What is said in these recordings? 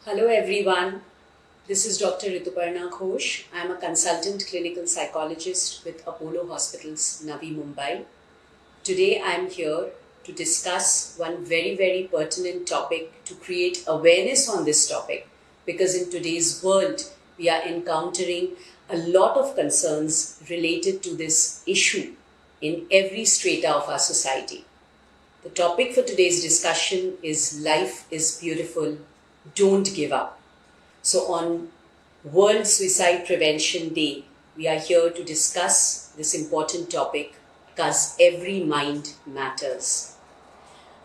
Hello everyone, this is Dr. Rituparna Ghosh. I am a consultant clinical psychologist with Apollo Hospitals, Navi, Mumbai. Today I am here to discuss one very pertinent topic to create awareness on this topic, because in today's world we are encountering a lot of concerns related to this issue in every strata of our society. The topic for today's discussion is Life is Beautiful, Don't Give Up. So on World Suicide Prevention Day, we are here to discuss this important topic because every mind matters.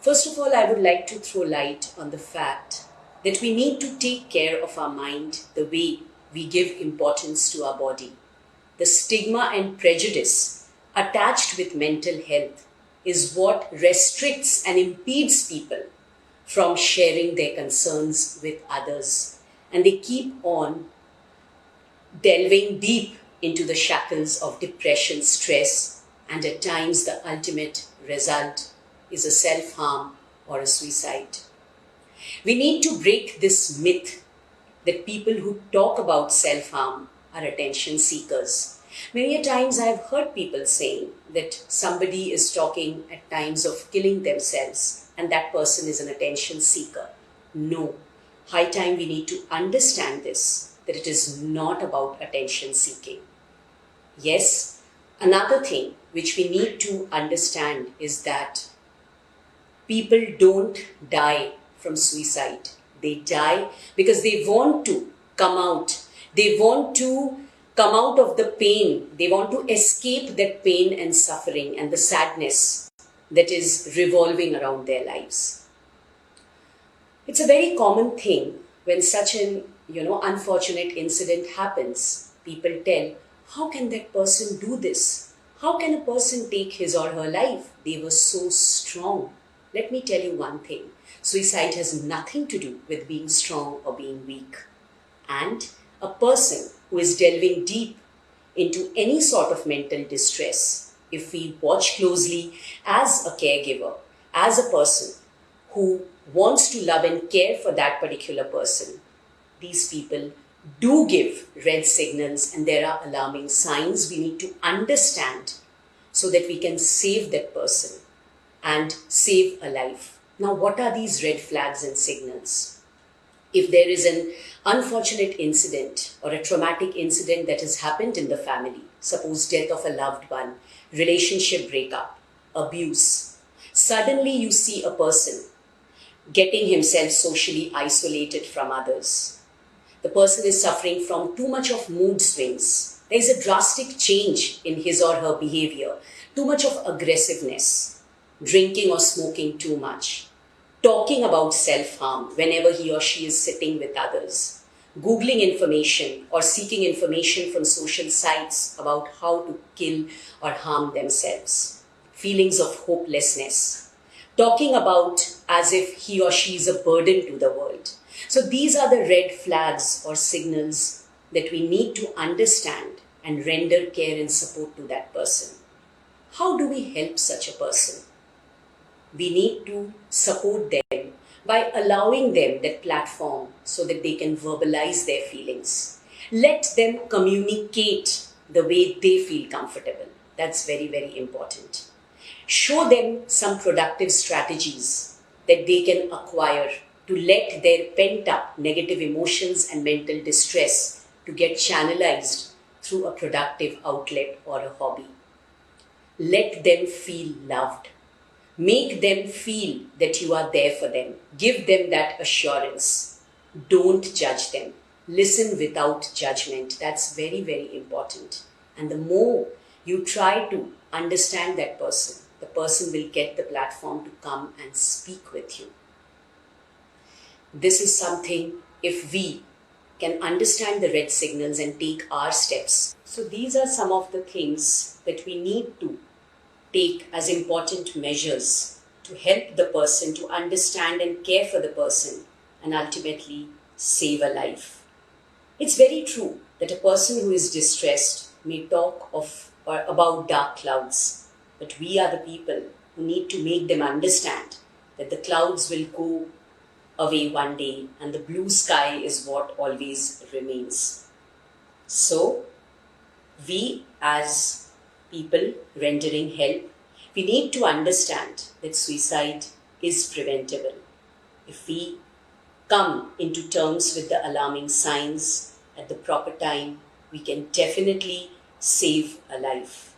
First of all, I would like to throw light on the fact that we need to take care of our mind the way we give importance to our body. The stigma and prejudice attached with mental health is what restricts and impedes people from sharing their concerns with others. And they keep on delving deep into the shackles of depression, stress, and at times the ultimate result is a self-harm or a suicide. We need to break this myth that people who talk about self-harm are attention seekers. Many a times I have heard people saying that somebody is talking at times of killing themselves and that person is an attention seeker. No, high time we need to understand this, that it is not about attention seeking. Yes, another thing which we need to understand is that people don't die from suicide. They die because they want to come out. They want to come out of the pain. They want to escape that pain and suffering and the sadness that is revolving around their lives. It's a very common thing when such an unfortunate incident happens. People tell, how can that person do this? How can a person take his or her life? They were so strong. Let me tell you one thing. Suicide has nothing to do with being strong or being weak. And a person who is delving deep into any sort of mental distress, if we watch closely as a caregiver, as a person who wants to love and care for that particular person, these people do give red signals and there are alarming signs we need to understand so that we can save that person and save a life. Now, what are these red flags and signals? If there is an unfortunate incident or a traumatic incident that has happened in the family, suppose death of a loved one, relationship breakup, abuse, suddenly you see a person getting himself socially isolated from others. The person is suffering from too much of mood swings. There is a drastic change in his or her behavior, too much of aggressiveness, drinking or smoking too much, talking about self-harm whenever he or she is sitting with others, Googling information or seeking information from social sites about how to kill or harm themselves, feelings of hopelessness, talking about as if he or she is a burden to the world. So these are the red flags or signals that we need to understand and render care and support to that person. How do we help such a person? We need to support them by allowing them that platform so that they can verbalize their feelings. Let them communicate the way they feel comfortable. That's very important. Show them some productive strategies that they can acquire to let their pent-up negative emotions and mental distress to get channelized through a productive outlet or a hobby. Let them feel loved. Make them feel that you are there for them. Give them that assurance. Don't judge them. Listen without judgment. That's very important. And the more you try to understand that person, the person will get the platform to come and speak with you. This is something, if we can understand the red signals and take our steps. So these are some of the things that we need to take as important measures to help the person to understand and care for the person and ultimately save a life. It's very true that a person who is distressed may talk of or about dark clouds, but we are the people who need to make them understand that the clouds will go away one day and the blue sky is what always remains. So, we as people rendering help, we need to understand that suicide is preventable. If we come into terms with the alarming signs at the proper time, we can definitely save a life.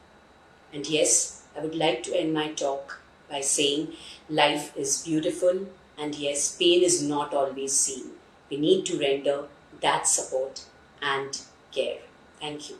And yes, I would like to end my talk by saying life is beautiful, and yes, pain is not always seen. We need to render that support and care. Thank you.